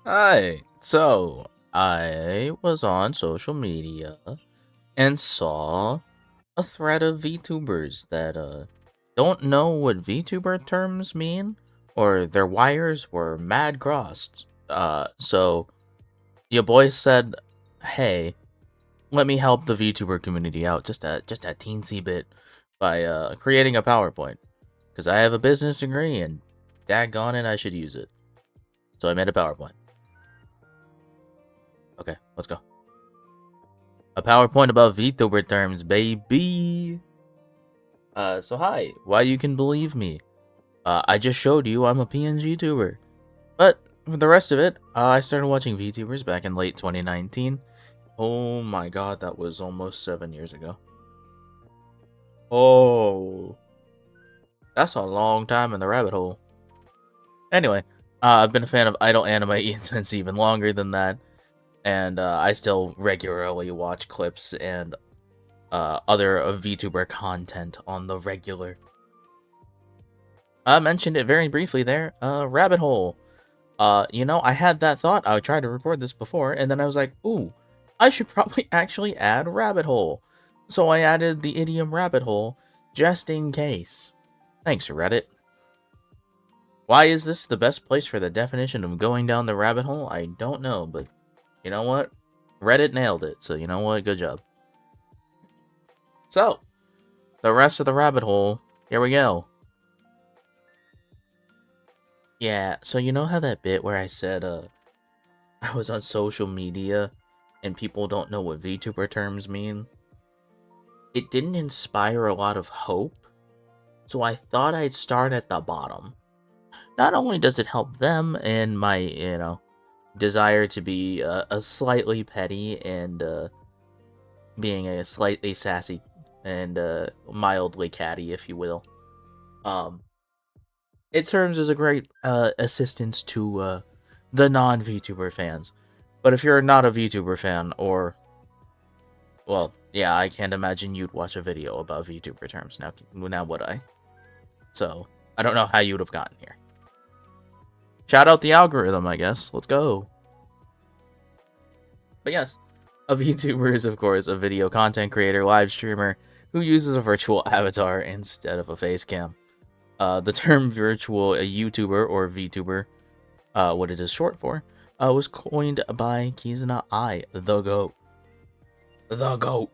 Hi. So, I was on social media and saw a thread of VTubers that don't know what VTuber terms mean or their wires were mad crossed. So your boy said, "Hey, let me help the VTuber community out just a teensy bit by creating a PowerPoint because I have a business degree and daggone it, I should use it." So I made a PowerPoint. Okay, let's go. A PowerPoint about VTuber terms, baby. So hi, why you can believe me? I just showed you I'm a PNG tuber. But for the rest of it, I started watching VTubers back in late 2019. Oh my god, that was almost 7 years ago. Oh, that's a long time in the rabbit hole. Anyway, I've been a fan of idle anime since even longer than that, and I still regularly watch clips and other VTuber content on the regular. I mentioned it very briefly there. Rabbit hole. I had that thought. I tried to record this before, and then I was like, ooh, I should probably actually add rabbit hole. So I added the idiom rabbit hole just in case. Thanks, Reddit. Why is this the best place for the definition of going down the rabbit hole? I don't know, but you know what? Reddit nailed it, so you know what? Good job. So, the rest of the rabbit hole, here we go. Yeah, so you know how that bit where I said I was on social media and people don't know what VTuber terms mean? It didn't inspire a lot of hope, so I thought I'd start at the bottom. Not only does it help them in my, desire to be a slightly petty and being a slightly sassy and mildly catty, if you will, um, it serves as a great assistance to the non VTuber fans. But if you're not a VTuber fan, or well, yeah, I can't imagine you'd watch a video about VTuber terms now would I? So I don't know how you would have gotten here. Shout out the algorithm, I guess. Let's go. But yes, a VTuber is of course a video content creator, live streamer who uses a virtual avatar instead of a face cam. The term virtual a YouTuber or VTuber, what it is short for, was coined by Kizuna I, the GOAT. The GOAT.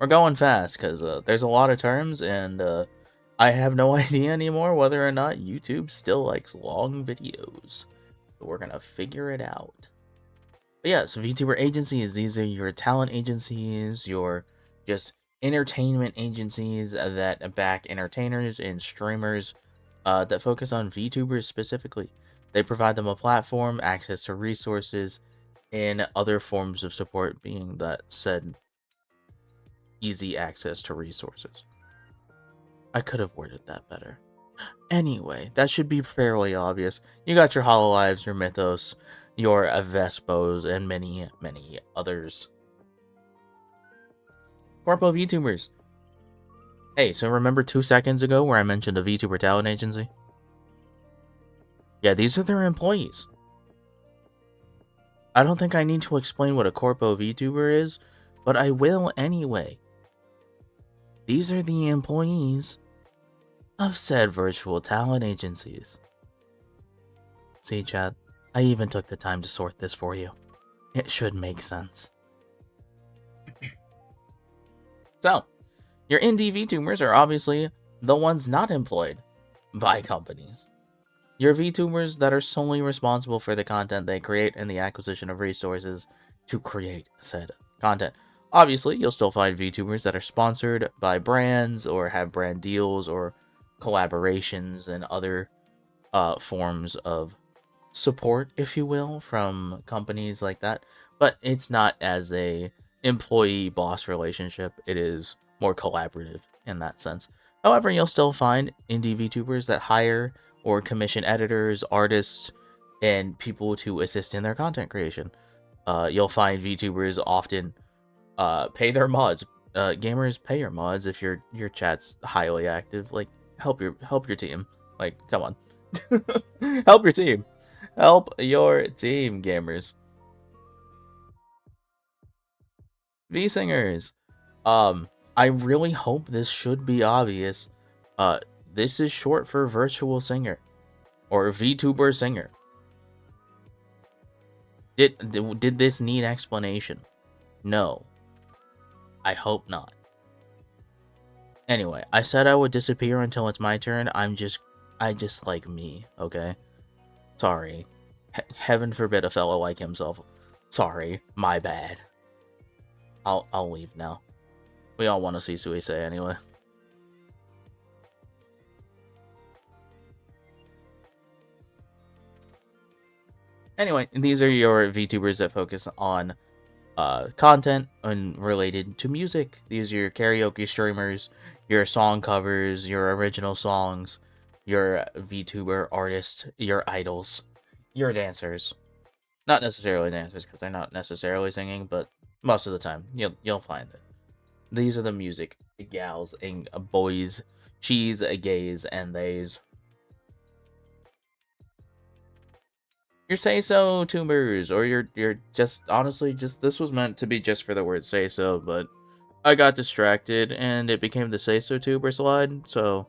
We're going fast because there's a lot of terms, and I have no idea anymore whether or not YouTube still likes long videos. So we're gonna figure it out. But yeah, so VTuber agencies, these are your talent agencies, your just entertainment agencies that back entertainers and streamers that focus on VTubers specifically. They provide them a platform, access to resources, and other forms of support, being that said easy access to resources. I could have worded that better. Anyway, that should be fairly obvious. You got your Hololives, your Mythos, your Vespos, and many, many others. Corpo VTubers. Hey, so remember 2 seconds ago where I mentioned a VTuber talent agency? Yeah, these are their employees. I don't think I need to explain what a Corpo VTuber is, but I will anyway. These are the employees of said virtual talent agencies. See, chat, I even took the time to sort this for you. It should make sense. So, your indie VTubers are obviously the ones not employed by companies. Your VTubers that are solely responsible for the content they create and the acquisition of resources to create said content. Obviously, you'll still find VTubers that are sponsored by brands or have brand deals or collaborations and other forms of support, if you will, from companies like that. But it's not as a employee-boss relationship. It is more collaborative in that sense. However, you'll still find indie VTubers that hire or commission editors, artists, and people to assist in their content creation. You'll find VTubers often pay their mods. Gamers, pay your mods if your chat's highly active. Like help your team. Like come on, help your team. Help your team, gamers. V-singers. I really hope this should be obvious. This is short for virtual singer or VTuber singer. Did this need explanation? No. I hope not. Anyway, I said I would disappear until it's my turn. I just like me, okay? Sorry. Heaven forbid a fellow like himself. Sorry, my bad. I'll leave now. We all want to see Suise anyway. Anyway, these are your VTubers that focus on content and related to music. These are your karaoke streamers, your song covers, your original songs, your VTuber artists, your idols, your dancers. Not necessarily dancers because they're not necessarily singing, but most of the time you'll find it. These are the music gals and boys, she's, gays, and theys. Your say so tubers, or you're just honestly just this was meant to be just for the word say so, but I got distracted and it became the say so tuber slide, so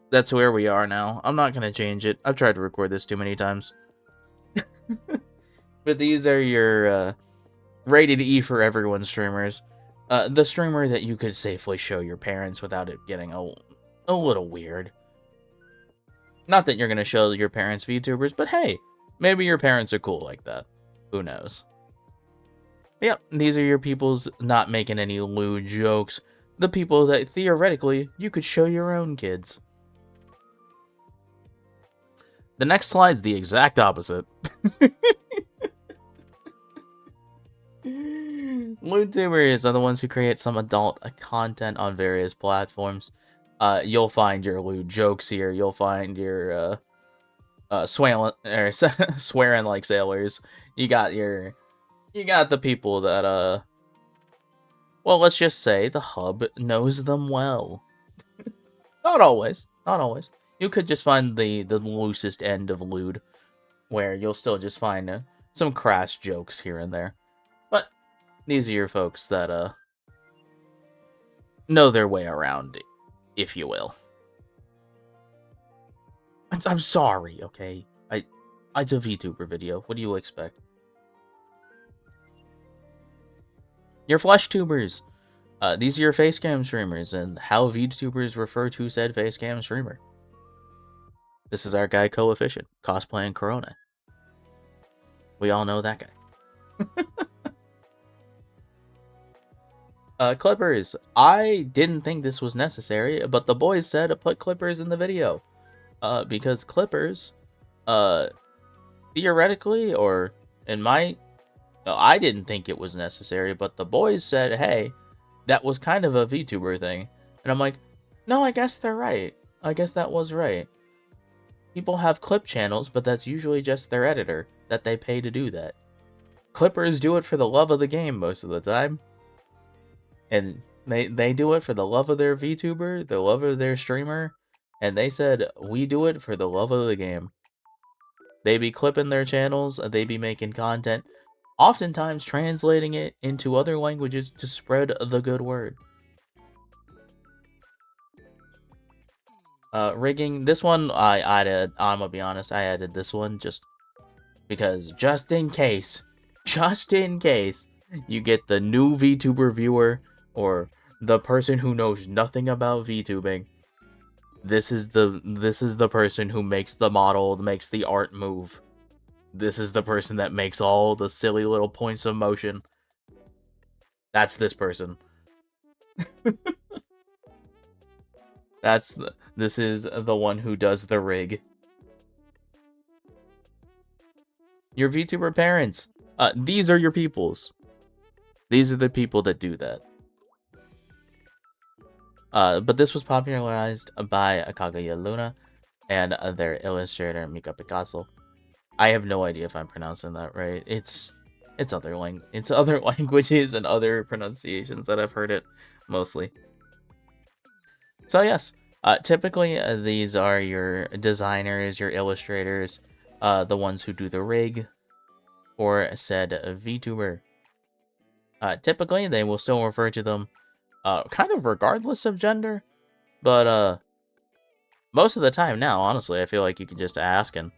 that's where we are now. I'm not gonna change it. I've tried to record this too many times. But these are your rated E for everyone streamers. The streamer that you could safely show your parents without it getting a little weird. Not that you're gonna show your parents VTubers, but hey, maybe your parents are cool like that. Who knows? Yep, these are your peoples not making any lewd jokes. The people that theoretically you could show your own kids. The next slide's the exact opposite. Lewdtubers are the ones who create some adult content on various platforms. You'll find your lewd jokes here. You'll find your swearing like sailors. You got the people that well, let's just say the hub knows them well. Not always. You could just find the loosest end of lewd, where you'll still just find some crass jokes here and there. But these are your folks that know their way around, if you will. I'm sorry, okay? It's a VTuber video. What do you expect? Your flesh tubers. These are your facecam streamers and how VTubers refer to said facecam streamer. This is our guy Coefficient, cosplaying Corona. We all know that guy. Clippers. I didn't think this was necessary, but the boys said put clippers in the video. Because clippers, theoretically, or in my... No, I didn't think it was necessary, but the boys said, hey, that was kind of a VTuber thing. And I'm like, no, I guess they're right. I guess that was right. People have clip channels, but that's usually just their editor that they pay to do that. Clippers do it for the love of the game most of the time. And they do it for the love of their VTuber, the love of their streamer. And they said, we do it for the love of the game. They be clipping their channels, they be making content, oftentimes translating it into other languages to spread the good word. Rigging, this one I added, I'm gonna be honest, I added this one just because, just in case you get the new VTuber viewer or the person who knows nothing about VTubing. This is the person who makes the model, makes the art move. This is the person that makes all the silly little points of motion. That's this person. This is the one who does the rig. Your VTuber parents. These are your peoples. These are the people that do that. But this was popularized by Kaguya Luna and their illustrator Mika Picasso. I have no idea if I'm pronouncing that right. It's other languages and other pronunciations that I've heard it mostly. So yes, typically these are your designers, your illustrators, the ones who do the rig for said VTuber. Typically, they will still refer to them kind of regardless of gender, but most of the time now, honestly, I feel like you can just ask and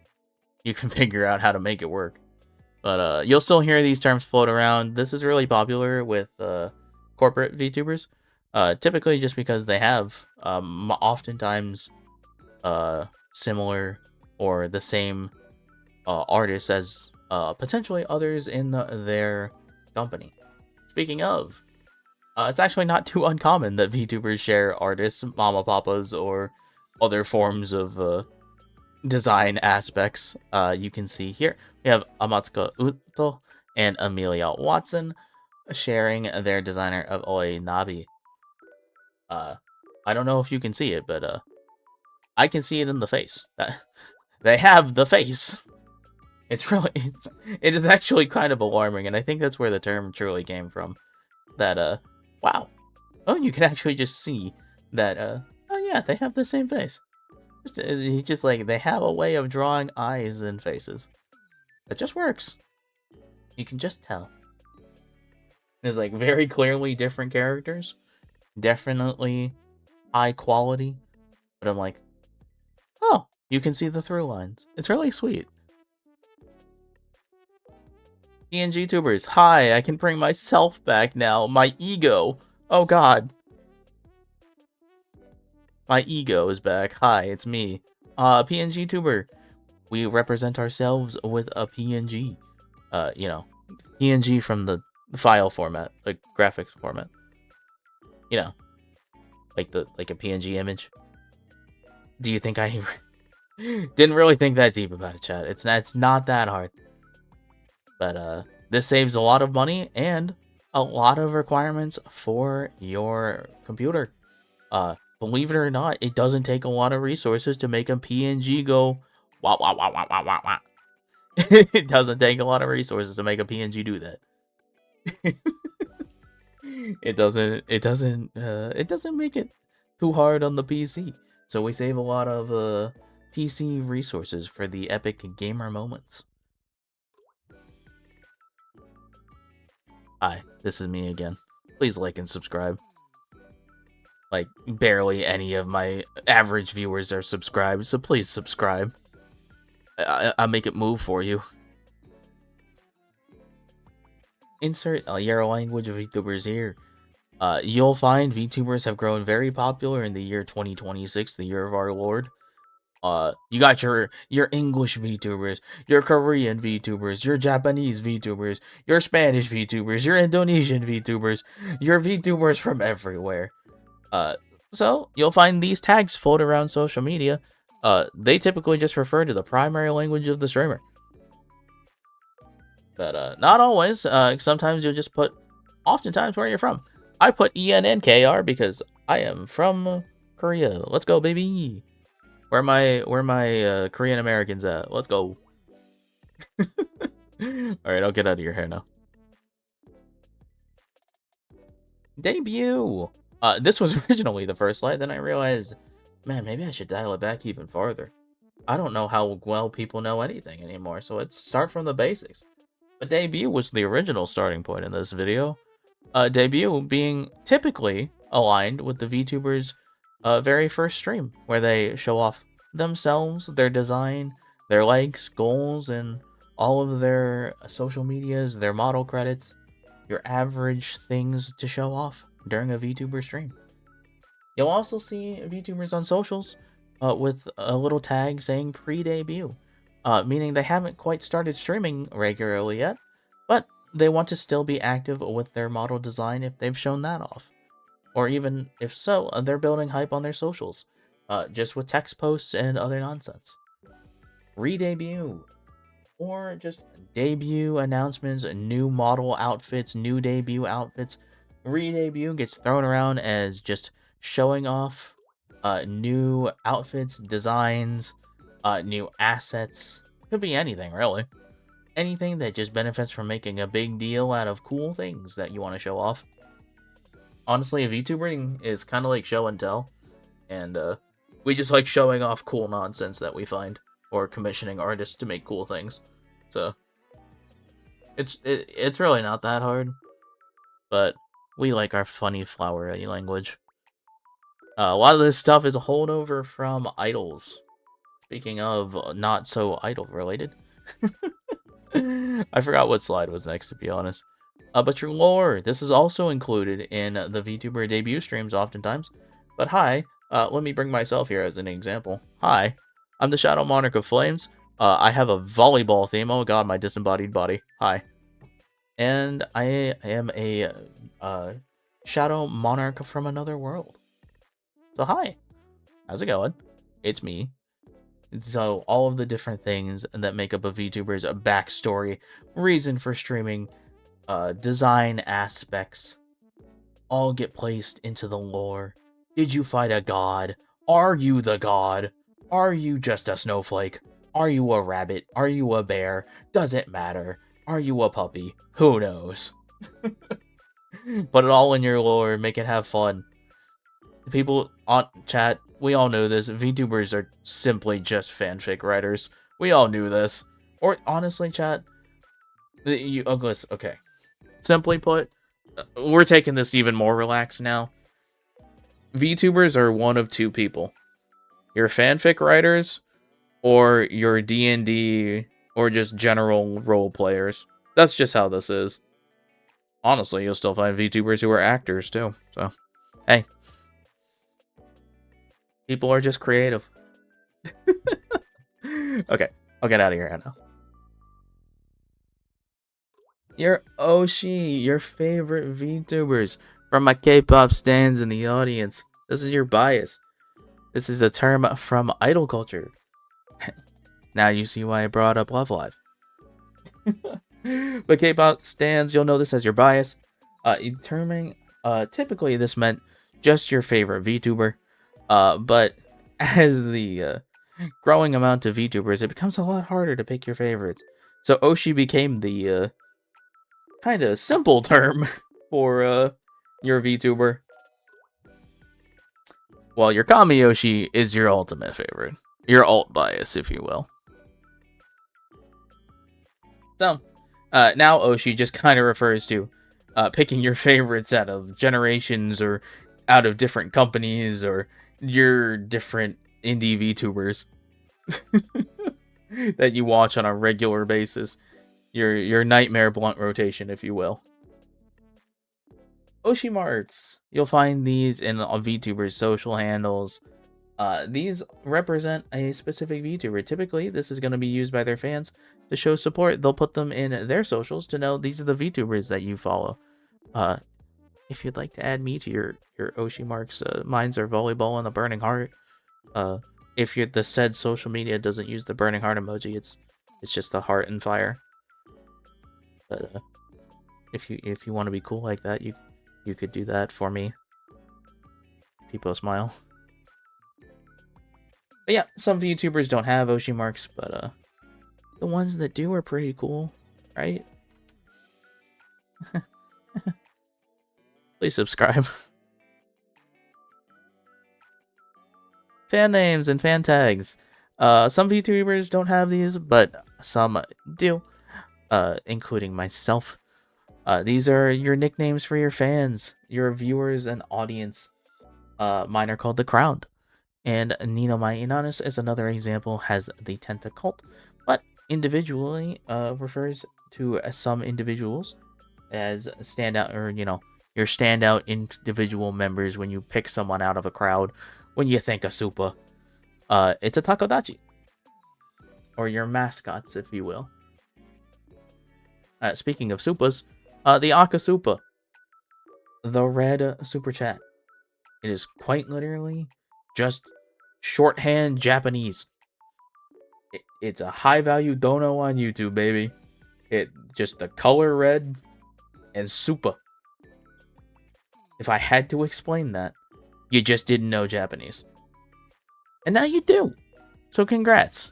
you can figure out how to make it work. But you'll still hear these terms float around. This is really popular with corporate VTubers, typically just because they have oftentimes similar or the same artists as potentially others in their company. Speaking of, it's actually not too uncommon that VTubers share artists, mama papas, or other forms of design aspects. You can see here we have Amatsuka Uto and Amelia Watson sharing their designer of Oi Nabi. I don't know if you can see it, but I can see it in the face. They have the face. It is actually kind of alarming, and I think that's where the term truly came from. That wow, oh, you can actually just see that oh yeah, they have the same face. Just like they have a way of drawing eyes and faces. It just works. You can just tell. There's like very clearly different characters, definitely high quality, but I'm like, oh, you can see the through lines. It's really sweet. PNG tubers, hi, I can bring myself back now. My ego. Oh god. My ego is back. Hi, it's me. PNG tuber. We represent ourselves with a PNG. You know, PNG from the file format, the graphics format. You know, like a PNG image. Do you think I didn't really think that deep about it, chat? It's not that hard. But this saves a lot of money and a lot of requirements for your computer. Believe it or not, it doesn't take a lot of resources to make a PNG go wah wah wah wah wah wah wah. It doesn't take a lot of resources to make a PNG do that. It doesn't make it too hard on the PC. So we save a lot of PC resources for the epic gamer moments. Hi, this is me again. Please like and subscribe. Like, barely any of my average viewers are subscribed, so please subscribe. I'll make it move for you. Insert your language of VTubers here. You'll find VTubers have grown very popular in the year 2026, the year of our Lord. You got your English VTubers, your Korean VTubers, your Japanese VTubers, your Spanish VTubers, your Indonesian VTubers, your VTubers from everywhere. So you'll find these tags float around social media. They typically just refer to the primary language of the streamer. But not always. Sometimes you'll just put, oftentimes, where you're from. I put ENNKR because I am from Korea. Let's go, baby. Where my Korean Americans at? Let's go. Alright, I'll get out of your hair now. Debut! This was originally the first light, then I realized, man, maybe I should dial it back even farther. I don't know how well people know anything anymore, so let's start from the basics. But debut was the original starting point in this video. Debut being typically aligned with the VTuber's very first stream, where they show off themselves, their design, their likes, goals, and all of their social medias, their model credits, your average things to show off during a VTuber stream. You'll also see VTubers on socials with a little tag saying pre-debut, meaning they haven't quite started streaming regularly yet, but they want to still be active with their model design if they've shown that off. Or even if so, they're building hype on their socials, just with text posts and other nonsense. Re-debut, or just debut announcements, new model outfits, new debut outfits. Re-debut gets thrown around as just showing off new outfits, designs, new assets. Could be anything, really. Anything that just benefits from making a big deal out of cool things that you want to show off. Honestly, VTubering is kind of like show and tell, and we just like showing off cool nonsense that we find. or commissioning artists to make cool things. So it's really not that hard, but we like our funny flowery language. A lot of this stuff is a holdover from idols. Speaking of not so idol related, I forgot what slide was next, to be honest. But your lore, this is also included in the VTuber debut streams oftentimes. But hi, let me bring myself here as an example. Hi, I'm the Shadow Monarch of Flames. I have a volleyball theme. Oh god, my disembodied body. Hi. And I am a Shadow Monarch from another world. So hi, how's it going? It's me. So all of the different things that make up a VTuber's backstory, reason for streaming, design aspects, all get placed into the lore. Did you fight a god? Are you the god? Are you just a snowflake? Are you a rabbit? Are you a bear? Does it matter? Are you a puppy? Who knows? Put it all in your lore, make it have fun. People on chat, we all know this. VTubers are simply just fanfic writers. We all knew this. Or honestly, chat, okay. Simply put, we're taking this even more relaxed now. VTubers are one of two people. You're fanfic writers, or you're D&D, or just general role players. That's just how this is. Honestly, you'll still find VTubers who are actors, too. So, hey. People are just creative. Okay, I'll get out of here now. Your Oshi, your favorite VTubers from my K-pop stans in the audience. This is your bias. This is a term from idol culture. Now you see why I brought up Love Live. But K-pop stans, you'll know this as your bias. Determining, typically this meant just your favorite VTuber. But as the growing amount of VTubers, it becomes a lot harder to pick your favorites. So Oshi became the kind of simple term for your VTuber. While your Kami Oshi is your ultimate favorite. Your alt bias, if you will. So, now Oshi just kind of refers to picking your favorites out of generations or out of different companies or your different indie VTubers that you watch on a regular basis. Your nightmare blunt rotation, if you will. Oshi Marks. You'll find these in VTubers' social handles. These represent a specific VTuber. Typically, this is going to be used by their fans to show support. They'll put them in their socials to know these are the VTubers that you follow. If you'd like to add me to your Oshi Marks, mine's are volleyball and the burning heart. If the said social media doesn't use the burning heart emoji, it's just the heart and fire. But if you want to be cool like that, you could do that for me. People smile. But yeah, some VTubers don't have Oshi Marks, but the ones that do are pretty cool, right? Please subscribe. Fan names and fan tags. Some VTubers don't have these, but some do, including myself. These are your nicknames for your fans, your viewers and audience. Mine are called the Crowned. And Nino My Inanis is another example, has the Tentacult, but individually refers to some individuals as standout, or your standout individual members when you pick someone out of a crowd. When you think of Supa, it's a Takodachi, or your mascots, if you will. Speaking of Supas, the Akasupa, the red super chat. It is quite literally just shorthand Japanese. It's a high value dono on YouTube, baby. It just the color red and Supa. If I had to explain that, you just didn't know Japanese. And now you do. So congrats.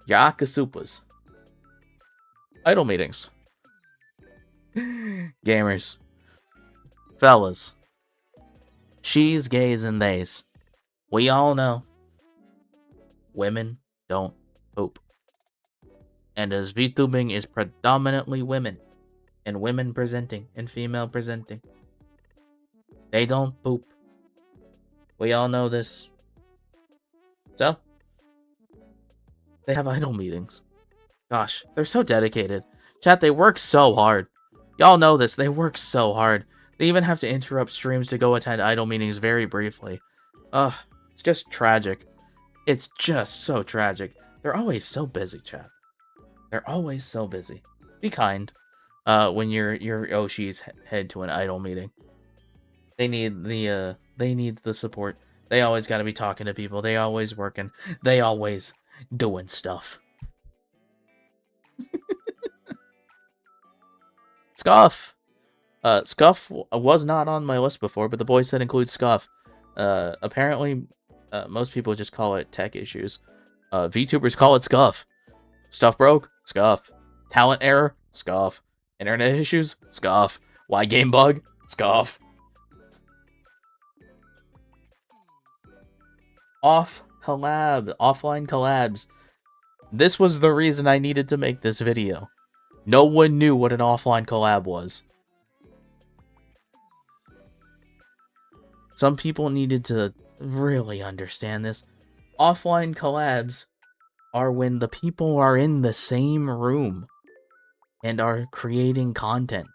Your Akasupas. Idol meetings. Gamers. Fellas. She's, gays, and theys. We all know. Women don't poop. And as VTubing is predominantly women, and women presenting, and female presenting, they don't poop. We all know this. So, they have idle meetings. Gosh, they're so dedicated. Chat, they work so hard. Y'all know this, they work so hard. They even have to interrupt streams to go attend idle meetings very briefly. Ugh, it's just tragic. It's just so tragic. They're always so busy, chat. They're always so busy. Be kind. When your Oshis head to an idle meeting. They need the support. They always gotta be talking to people. They always working. They always doing stuff. Scuff. Scuff was not on my list before, but the boys said include Scuff. Apparently, most people just call it tech issues. VTubers call it Scuff. Stuff broke? Scuff. Talent error? Scuff. Internet issues? Scuff. Why game bug? Scuff. Offline collabs. This was the reason I needed to make this video. No one knew what an offline collab was. Some people needed to really understand this. Offline collabs are when the people are in the same room and are creating content.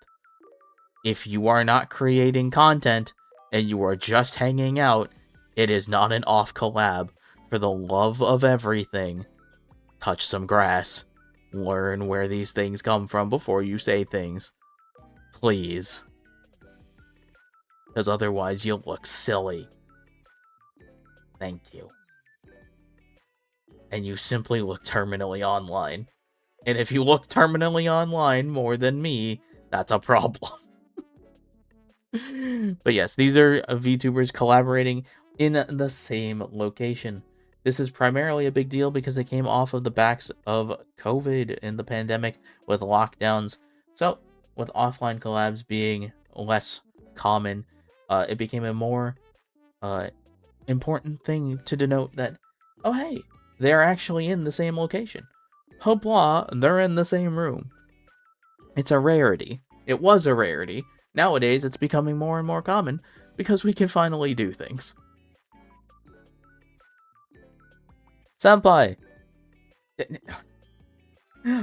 If you are not creating content and you are just hanging out, it is not an off collab. For the love of everything, touch some grass. Learn where these things come from before you say things. Please. Because otherwise you'll look silly. Thank you. And you simply look terminally online. And if you look terminally online more than me, that's a problem. But yes, these are VTubers collaborating in the same location. This is primarily a big deal because they came off of the backs of COVID and the pandemic with lockdowns. So, with offline collabs being less common, it became a more important thing to denote that, oh hey, they're actually in the same location. Hoopla, they're in the same room. It's a rarity. It was a rarity. Nowadays, it's becoming more and more common because we can finally do things. Senpai!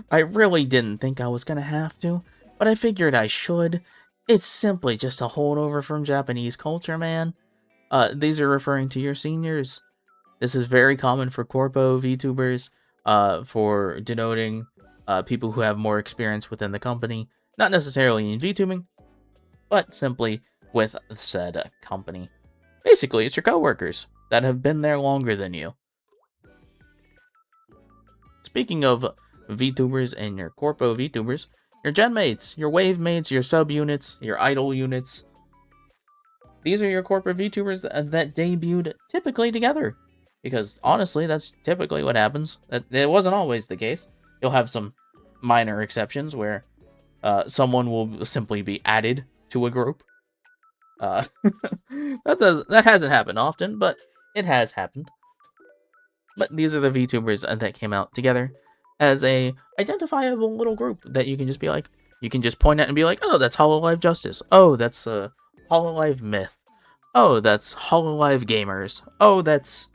I really didn't think I was gonna have to, but I figured I should. It's simply just a holdover from Japanese culture, man. These are referring to your seniors. This is very common for corpo VTubers, for denoting people who have more experience within the company. Not necessarily in VTubing, but simply with said company. Basically, it's your coworkers that have been there longer than you. Speaking of VTubers and your corpo VTubers, your gen mates, your wave mates, your sub units, your idol units. These are your corporate VTubers that debuted typically together. Because honestly, that's typically what happens. It wasn't always the case. You'll have some minor exceptions where someone will simply be added to a group. That hasn't happened often, but it has happened. But these are the VTubers that came out together as a identifiable little group that you can just be like, you can just point at and be like, oh, that's Hololive Justice. Oh, that's Hololive Myth. Oh, that's Hololive Gamers. Oh, that's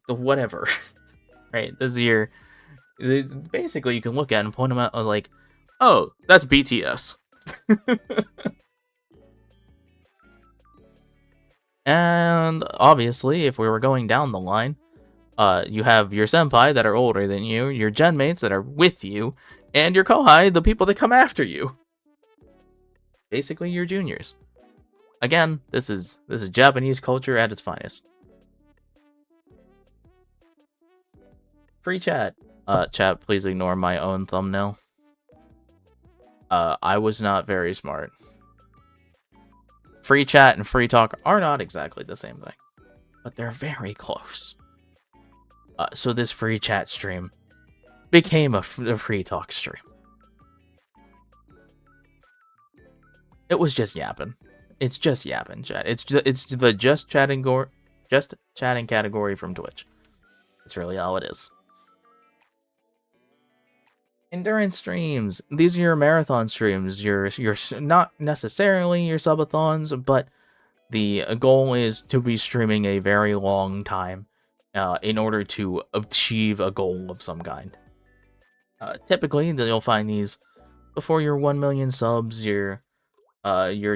whatever. Right? This is basically you can look at and point them out like, oh, that's BTS. And obviously, if we were going down the line, you have your senpai that are older than you, your gen mates that are with you, and your kohai, the people that come after you. Basically, your juniors. Again, this is Japanese culture at its finest. Free chat. Chat, please ignore my own thumbnail. I was not very smart. Free chat and free talk are not exactly the same thing, but they're very close. So this free chat stream became a free talk stream. It was just yapping. It's just yapping, chat. It's the just chatting category from Twitch. It's really all it is. Endurance streams. These are your marathon streams. Your not necessarily your subathons, but the goal is to be streaming a very long time in order to achieve a goal of some kind. Typically, you'll find these before your 1 million subs, your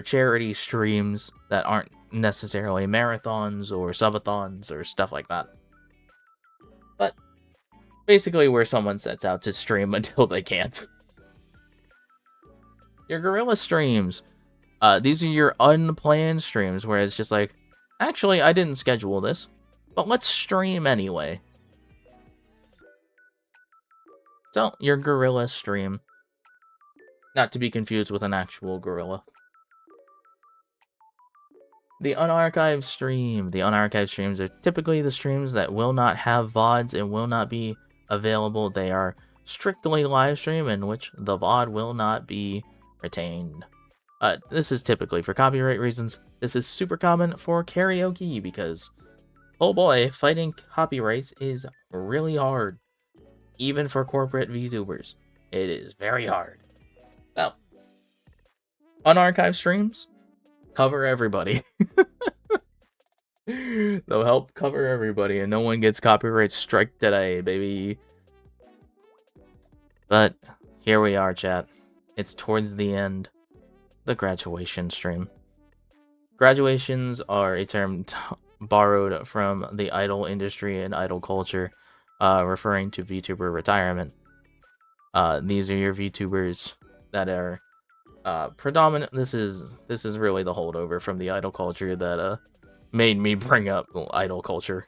charity streams that aren't necessarily marathons or subathons or stuff like that. But basically where someone sets out to stream until they can't. Your gorilla streams. These are your unplanned streams where it's just like, actually, I didn't schedule this, but let's stream anyway. So, your gorilla stream. Not to be confused with an actual gorilla. The unarchived stream. The unarchived streams are typically the streams that will not have VODs and will not be available. They are strictly live stream in which the VOD will not be retained. This is typically for copyright reasons. This is super common for karaoke because, oh boy, fighting copyrights is really hard. Even for corporate VTubers. It is very hard. Now, unarchived streams cover everybody. They'll help cover everybody and no one gets copyright strike today, baby. But here we are, chat. It's towards the end. The graduation stream. Graduations are a term borrowed from the idol industry and idol culture, referring to VTuber retirement. These are your VTubers that are predominant. This is really the holdover from the idol culture that made me bring up idol culture.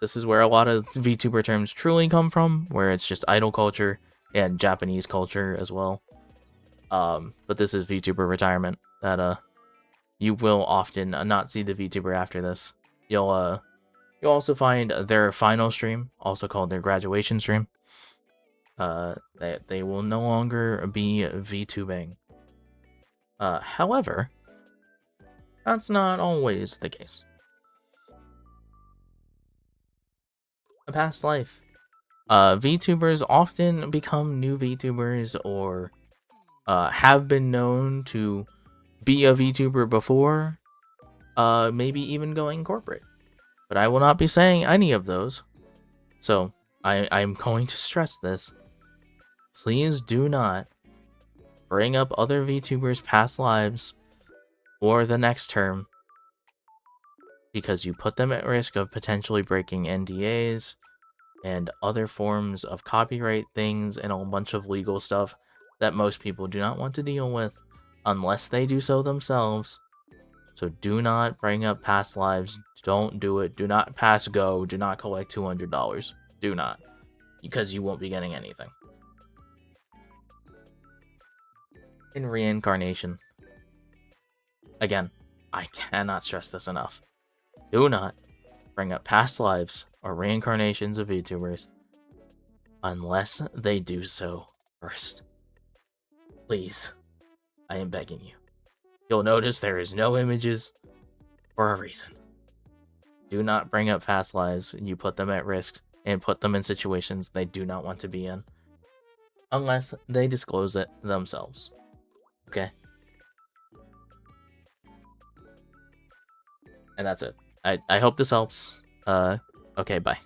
This is where a lot of VTuber terms truly come from, where it's just idol culture and Japanese culture as well. But this is VTuber retirement that you will often not see the VTuber after this. You'll also find their final stream, also called their graduation stream. They will no longer be VTubing. However, that's not always the case. A past life. VTubers often become new VTubers or have been known to be a VTuber before, maybe even going corporate. But I will not be saying any of those. So, I'm going to stress this. Please do not bring up other VTubers' past lives or the next term because you put them at risk of potentially breaking NDAs and other forms of copyright things and a bunch of legal stuff that most people do not want to deal with unless they do so themselves. So do not bring up past lives. Don't do it. Do not pass go. Do not collect $200. Do not. Because you won't be getting anything. In reincarnation. Again, I cannot stress this enough. Do not bring up past lives or reincarnations of VTubers unless they do so first. Please, I am begging you. You'll notice there is no images for a reason. Do not bring up past lives. You put them at risk and put them in situations they do not want to be in unless they disclose it themselves. Okay? And that's it. I hope this helps. Okay, bye.